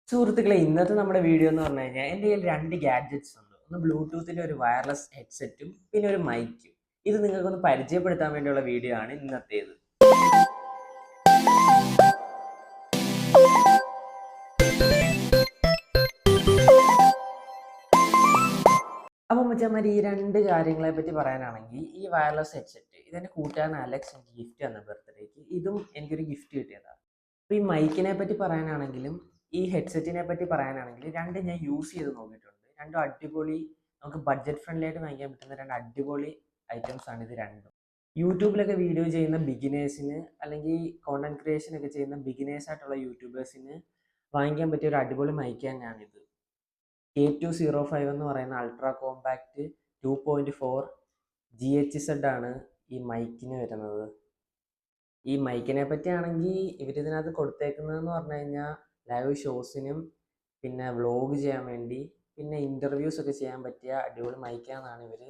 സുഹൃത്തുക്കളെ, ഇന്നത്തെ നമ്മുടെ വീഡിയോ എന്ന് പറഞ്ഞു കഴിഞ്ഞാൽ എൻ്റെ കയ്യിൽ രണ്ട് ഗാഡ്ജറ്റ്സ് ഉണ്ട്. ഒന്ന് ബ്ലൂടൂത്തിൻ്റെ ഒരു വയർലെസ് ഹെഡ്സെറ്റും പിന്നെ ഒരു മൈക്കും. ഇത് നിങ്ങൾക്കൊന്ന് പരിചയപ്പെടുത്താൻ വേണ്ടിയുള്ള വീഡിയോ ആണ് ഇന്നത്തേത്. അപ്പം മച്ചാന്മാർ, ഈ രണ്ട് കാര്യങ്ങളെ പറ്റി പറയാനാണെങ്കിൽ, ഈ വയർലെസ് ഹെഡ്സെറ്റ് ഇതെൻ്റെ കൂട്ടുകാരൻ അലക്സ് എനിക്ക് ഗിഫ്റ്റ് തന്ന ബർത്ത്ഡേക്ക്. ഇതും എനിക്കൊരു ഗിഫ്റ്റ് കിട്ടിയതാണ്. അപ്പോൾ ഈ മൈക്കിനെ പറ്റി പറയാനാണെങ്കിലും ഈ ഹെഡ്സെറ്റിനെ പറ്റി പറയാനാണെങ്കിലും രണ്ടും ഞാൻ യൂസ് ചെയ്ത് നോക്കിയിട്ടുണ്ട്. രണ്ടും അടിപൊളി, നമുക്ക് ബഡ്ജറ്റ് ഫ്രണ്ട്ലി ആയിട്ട് വാങ്ങിക്കാൻ പറ്റുന്ന രണ്ട് അടിപൊളി ഐറ്റംസ് ആണ് ഇത് രണ്ടും. യൂട്യൂബിലൊക്കെ വീഡിയോ ചെയ്യുന്ന ബിഗിനേഴ്സിന്, അല്ലെങ്കിൽ കോണ്ടന്റ് ക്രിയേഷൻ ഒക്കെ ചെയ്യുന്ന ബിഗിനേഴ്സ് ആയിട്ടുള്ള യൂട്യൂബേഴ്സിന് വാങ്ങിക്കാൻ പറ്റിയ ഒരു അടിപൊളി മൈക്ക് തന്നെയാണിത്. K205 എന്ന് പറയുന്ന അൾട്രാ കോമ്പാക്റ്റ് 2.4 GHz ആണ് ഈ മൈക്കിന് വരുന്നത്. ഈ മൈക്കിനെ പറ്റിയാണെങ്കിൽ ഇവരിതിനകത്ത് കൊടുത്തേക്കുന്നതെന്ന് പറഞ്ഞു കഴിഞ്ഞാൽ ലൈവ് ഷോസിനും പിന്നെ വ്ളോഗ് ചെയ്യാൻ വേണ്ടി പിന്നെ ഇൻ്റർവ്യൂസ് ഒക്കെ ചെയ്യാൻ പറ്റിയ അടിപൊളി മൈക്കാണെന്നാണ് ഇവർ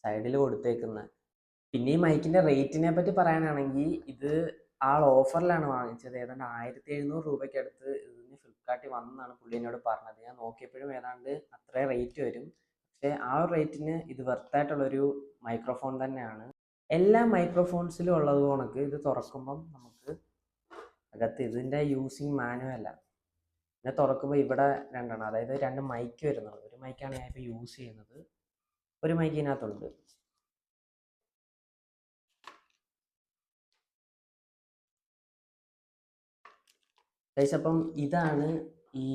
സൈഡിൽ കൊടുത്തേക്കുന്നത്. പിന്നെ ഈ മൈക്കിൻ്റെ റേറ്റിനെ പറ്റി പറയാനാണെങ്കിൽ ഇത് ആൾ ഓഫറിലാണ് വാങ്ങിച്ചത്. ഏതാണ്ട് 1700 രൂപയ്ക്ക് അടുത്ത് ഇതിന് ഫ്ലിപ്കാർട്ടിൽ വന്നെന്നാണ് പുള്ളി എന്നോട് പറഞ്ഞത്. ഞാൻ നോക്കിയപ്പോഴും ഏതാണ്ട് അത്രയും റേറ്റ് വരും. പക്ഷേ ആ ഒരു റേറ്റിന് ഇത് വെർത്തായിട്ടുള്ളൊരു മൈക്രോഫോൺ തന്നെയാണ്. എല്ലാ മൈക്രോഫോൺസിലും ഉള്ളത് കണക്ക് ഇത് തുറക്കുമ്പം നമുക്ക് അകത്ത് ഇതിൻ്റെ യൂസിങ് മാനുവലാണ്. പിന്നെ തുറക്കുമ്പോൾ ഇവിടെ രണ്ടെണ്ണം, അതായത് രണ്ട് മൈക്ക് വരുന്നത്. ഒരു മൈക്കാണ് ഞാൻ ഇപ്പോൾ യൂസ് ചെയ്യുന്നത്, ഒരു മൈക്ക് ഇതിനകത്തുണ്ട്. അപ്പം ഇതാണ് ഈ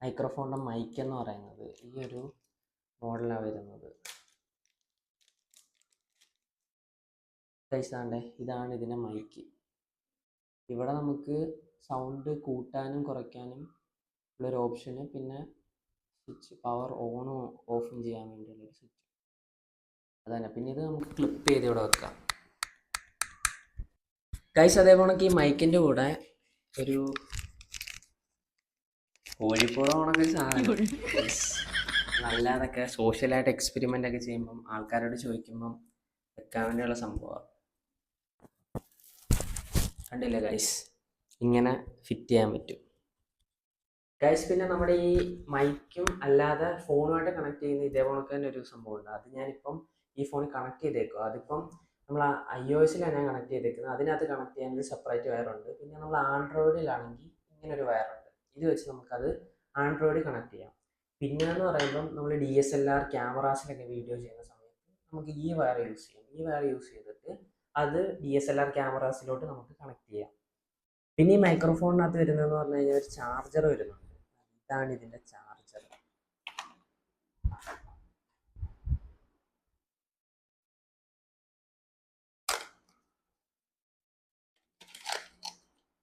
മൈക്രോഫോണിൻ്റെ മൈക്ക് എന്ന് പറയുന്നത്. ഈ ഒരു മോഡലാണ് വരുന്നത്. ഇതാണ് ഇതിൻ്റെ മൈക്ക്. ഇവിടെ നമുക്ക് സൗണ്ട് കൂട്ടാനും കുറയ്ക്കാനും ഉള്ളൊരു ഓപ്ഷന്, പിന്നെ സ്വിച്ച് പവർ ഓണും ഓഫും ചെയ്യാൻ വേണ്ടിയുള്ളൊരു സ്വിച്ച് അതന്നെ. പിന്നെ ഇത് നമുക്ക് ക്ലിപ്പ് ചെയ്ത് ഇവിടെ വെക്കാം. ഗൈസ്, അതേപോലെ ഈ മൈക്കിൻ്റെ കൂടെ ഒരു കോഴിപ്പുറം ഓണൊക്കെ സാധനം നല്ലതൊക്കെ സോഷ്യലായിട്ട് എക്സ്പെരിമെൻ്റ് ഒക്കെ ചെയ്യുമ്പം ആൾക്കാരോട് ചോദിക്കുമ്പം വെക്കാൻ വേണ്ടിയുള്ള സംഭവമാണ്. കണ്ടില്ല ഗൈസ്, ഇങ്ങനെ ഫിറ്റ് ചെയ്യാൻ പറ്റും ഗൈസ്. പിന്നെ നമ്മുടെ ഈ മൈക്കും അല്ലാതെ ഫോണുമായിട്ട് കണക്ട് ചെയ്യുന്ന ഇതേപോലെ തന്നെ ഒരു സംഭവമുണ്ട്. അത് ഞാനിപ്പം ഈ ഫോണിൽ കണക്ട് ചെയ്തേക്കും. അതിപ്പം നമ്മൾ iOS-ലാണ് ഞാൻ കണക്ട് ചെയ്തേക്കുന്നത്. അതിനകത്ത് കണക്ട് ചെയ്യാൻ ഒരു സെപ്പറേറ്റ് വയറുണ്ട്. പിന്നെ നമ്മൾ ആൻഡ്രോയിഡിലാണെങ്കിൽ ഇങ്ങനൊരു വയറുണ്ട്. ഇത് വെച്ച് നമുക്കത് ആൻഡ്രോയിഡിൽ കണക്ട് ചെയ്യാം. പിന്നെ എന്ന് പറയുമ്പം നമ്മൾ DSLR ക്യാമറാസിലൊക്കെ വീഡിയോ ചെയ്യുന്ന സമയത്ത് നമുക്ക് ഈ വയർ യൂസ് ചെയ്യാം. ഈ വയർ യൂസ് ചെയ്തിട്ട് അത് DSLR ക്യാമറാസിലോട്ട് നമുക്ക് കണക്ട് ചെയ്യാം. പിന്നെ ഈ മൈക്രോഫോണിനകത്ത് വരുന്നതെന്ന് പറഞ്ഞു കഴിഞ്ഞാൽ ഒരു ചാർജർ വരുന്നുണ്ട്. ഇതാണ് ഇതിൻ്റെ ചാർജർ.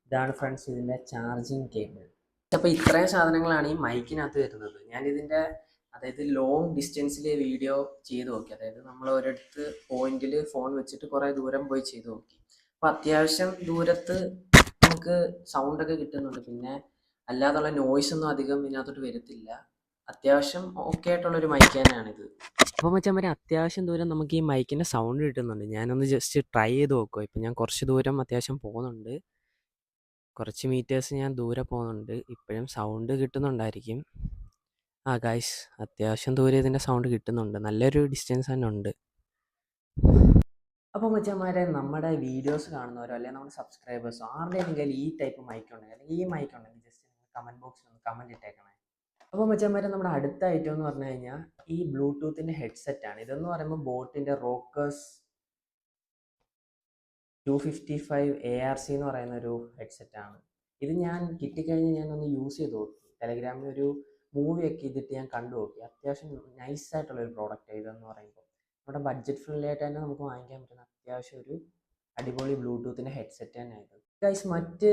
ഇതാണ് ഫ്രണ്ട്സ് ഇതിൻ്റെ ചാർജിങ് കേബിൾ. അപ്പോൾ ഇത്രയും സാധനങ്ങളാണ് ഈ മൈക്കിനകത്ത് വരുന്നത്. ഞാനിതിൻ്റെ അതായത് ലോങ് ഡിസ്റ്റൻസിൽ വീഡിയോ ചെയ്ത് നോക്കി. അതായത് നമ്മൾ ഒരിടത്ത് പോയിന്റിൽ ഫോൺ വെച്ചിട്ട് കുറേ ദൂരം പോയി ചെയ്ത് നോക്കി. അപ്പോൾ അത്യാവശ്യം ദൂരത്ത് നമുക്ക് സൗണ്ടൊക്കെ കിട്ടുന്നുണ്ട്. പിന്നെ അല്ലാതുള്ള നോയ്സ് ഒന്നും അധികം ഇതിനകത്തോട്ട് വരത്തില്ല. അത്യാവശ്യം ഓക്കെ ആയിട്ടുള്ളൊരു മൈക്ക് തന്നെയാണിത്. അപ്പോൾ മച്ചാൻ അത്യാവശ്യം ദൂരം നമുക്ക് ഈ മൈക്കിൻ്റെ സൗണ്ട് കിട്ടുന്നുണ്ട്. ഞാനൊന്ന് ജസ്റ്റ് ട്രൈ ചെയ്ത് നോക്കുക. ഇപ്പം ഞാൻ കുറച്ച് ദൂരം അത്യാവശ്യം പോകുന്നുണ്ട്, കുറച്ച് മീറ്റേഴ്സ് ഞാൻ ദൂരെ പോകുന്നുണ്ട്. ഇപ്പോഴും സൗണ്ട് കിട്ടുന്നുണ്ടായിരിക്കും. ഗൈസ്, അത്യാവശ്യം ദൂരെ ഇതിൻ്റെ സൗണ്ട് കിട്ടുന്നുണ്ട്. നല്ലൊരു ഡിസ്റ്റൻസ് തന്നെ ഉണ്ട്. അപ്പോൾ മച്ചാന്മാരെ, നമ്മുടെ വീഡിയോസ് കാണുന്നവരോ അല്ലെങ്കിൽ നമ്മുടെ സബ്സ്ക്രൈബേഴ്സോ ആരുടെയെങ്കിലും ഈ ടൈപ്പ് മൈക്ക് ഉണ്ടെങ്കിൽ അല്ലെങ്കിൽ ഈ മൈക്ക് ഉണ്ടെങ്കിൽ ജസ്റ്റ് നിങ്ങൾ കമൻറ്റ് ബോക്സിൽ ഒന്ന് കമൻറ്റ് ഇട്ടേക്കണേ. അപ്പോൾ മച്ചാന്മാരെ, നമ്മുടെ അടുത്ത ഐറ്റം എന്ന് പറഞ്ഞു കഴിഞ്ഞാൽ ഈ ബ്ലൂടൂത്തിൻ്റെ ഹെഡ്സെറ്റാണ്. ഇതെന്ന് പറയുമ്പോൾ ബോട്ടിൻ്റെ റോക്കേഴ്സ് 255 ARC എന്ന് പറയുന്ന ഒരു ഹെഡ്സെറ്റാണ്. ഇത് ഞാൻ കിട്ടിക്കഴിഞ്ഞ് ഞാനൊന്ന് യൂസ് ചെയ്ത് നോക്കി. ടെലഗ്രാമിൽ ഒരു മൂവിയൊക്കെ ഇതിട്ട് ഞാൻ കണ്ടു നോക്കി. അത്യാവശ്യം നൈസായിട്ടുള്ളൊരു പ്രോഡക്റ്റ് ഇതെന്ന് പറയുമ്പോൾ. നമ്മുടെ ബഡ്ജറ്റ് ഫ്രണ്ട്ലി ആയിട്ട് തന്നെ നമുക്ക് വാങ്ങിക്കാൻ പറ്റുന്ന അത്യാവശ്യം ഒരു അടിപൊളി ബ്ലൂടൂത്തിൻ്റെ ഹെഡ്സെറ്റ് തന്നെയായിരുന്നു ഗൈസ്. മറ്റ്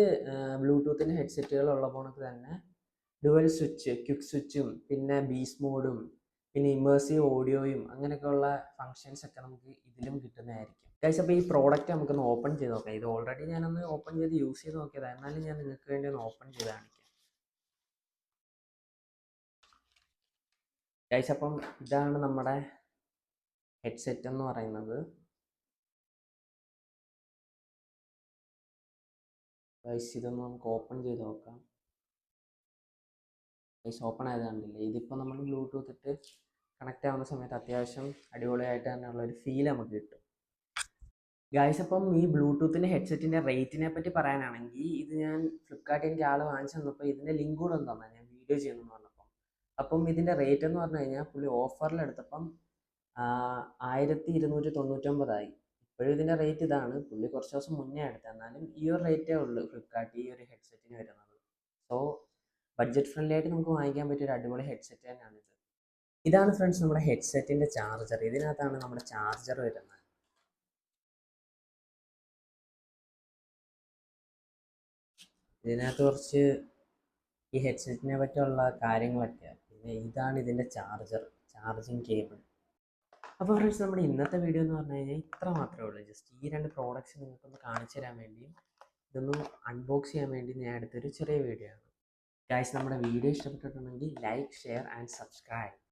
ബ്ലൂടൂത്തിൻ്റെ ഹെഡ്സെറ്റുകൾ ഉള്ള പോണക്ക് തന്നെ ഡുവൽ സ്വിച്ച്, ക്വിക്ക് സ്വിച്ചും പിന്നെ ബീസ് മോഡും പിന്നെ ഇമേഴ്സീവ് ഓഡിയോയും അങ്ങനെയൊക്കെയുള്ള ഫങ്ഷൻസ് ഒക്കെ നമുക്ക് ഇതിലും കിട്ടുന്നതായിരിക്കും ഗൈസ്. അപ്പോൾ ഈ പ്രോഡക്റ്റ് നമുക്കൊന്ന് ഓപ്പൺ ചെയ്ത് നോക്കാം. ഇത് ഓൾറെഡി ഞാനൊന്ന് ഓപ്പൺ ചെയ്ത് യൂസ് ചെയ്ത് നോക്കിയതാണ്, എന്നാലും ഞാൻ നിങ്ങൾക്ക് വേണ്ടി ഒന്ന് ഓപ്പൺ ചെയ്ത് കാണിക്കാം ഗൈസ്. അപ്പം ഇതാണ് നമ്മുടെ ഹെഡ്സെറ്റ് എന്ന് പറയുന്നത് ഗൈസ്. ഇതൊന്ന് നമുക്ക് ഓപ്പൺ ചെയ്ത് നോക്കാം. ഗൈസ് ഓപ്പൺ ആയത് കണ്ടില്ലേ, ഇതിപ്പോൾ നമ്മൾ ബ്ലൂടൂത്ത് ഇട്ട് കണക്റ്റ് ആവുന്ന സമയത്ത് അത്യാവശ്യം അടിപൊളിയായിട്ട് തന്നെയുള്ള ഒരു ഫീൽ നമുക്ക് കിട്ടും. ഗൈസ് അപ്പം ഈ ബ്ലൂടൂത്തിൻ്റെ ഹെഡ്സെറ്റിൻ്റെ റേറ്റിനെ പറ്റി പറയാനാണെങ്കിൽ, ഇത് ഞാൻ ഫ്ലിപ്കാർട്ടിൽ എനിക്ക് ആൾ വാങ്ങിച്ചു തന്നപ്പോൾ ഇതിൻ്റെ ലിങ്ക് കൂടെ ഒന്ന് തന്നെ ഞാൻ വീഡിയോ ചെയ്യുന്നു പറഞ്ഞപ്പം. അപ്പം ഇതിൻ്റെ റേറ്റ് എന്ന് പറഞ്ഞു കഴിഞ്ഞാൽ പുള്ളി ഓഫറിൽ എടുത്തപ്പം 1299 ഇപ്പോഴും ഇതിൻ്റെ റേറ്റ് ഇതാണ്. പുള്ളി കുറച്ച് ദിവസം മുന്നേ എടുത്തത്, എന്നാലും ഈ ഒരു റേറ്റേ ഉള്ളൂ ഫ്ലിപ്കാർട്ടിൽ ഈ ഒരു ഹെഡ്സെറ്റിന് വരുന്നത്. സോ ബഡ്ജറ്റ് ഫ്രണ്ട്ലി ആയിട്ട് നമുക്ക് വാങ്ങിക്കാൻ പറ്റിയ ഒരു അടിപൊളി ഹെഡ്സെറ്റ് തന്നെയാണ് ഇത്. ഇതാണ് ഫ്രണ്ട്സ് നമ്മുടെ ഹെഡ്സെറ്റിൻ്റെ ചാർജർ. ഇതിനകത്താണ് നമ്മുടെ ചാർജർ വരുന്നത്. ഇതിനകത്ത് കുറച്ച് ഈ ഹെഡ്സെറ്റിനെ പറ്റിയുള്ള കാര്യങ്ങളൊക്കെയാണ്. പിന്നെ ഇതാണ് ഇതിൻ്റെ ചാർജിങ് കേബിൾ. അപ്പോൾ ഫ്രണ്ട്സ് നമ്മുടെ ഇന്നത്തെ വീഡിയോ എന്ന് പറഞ്ഞു കഴിഞ്ഞാൽ ഇത്ര മാത്രമേ ഉള്ളൂ. ജസ്റ്റ് ഈ 2 പ്രോഡക്റ്റ്സ് നിങ്ങൾക്കൊന്ന് കാണിച്ചു തരാൻ വേണ്ടിയും ഇതൊന്ന് അൺബോക്സ് ചെയ്യാൻ വേണ്ടി ഞാൻ എടുത്തൊരു ചെറിയ വീഡിയോ ആണ്. ഗൈസ് നമ്മുടെ വീഡിയോ ഇഷ്ടപ്പെട്ടിട്ടുണ്ടെങ്കിൽ ലൈക്ക്, ഷെയർ ആൻഡ് സബ്സ്ക്രൈബ്.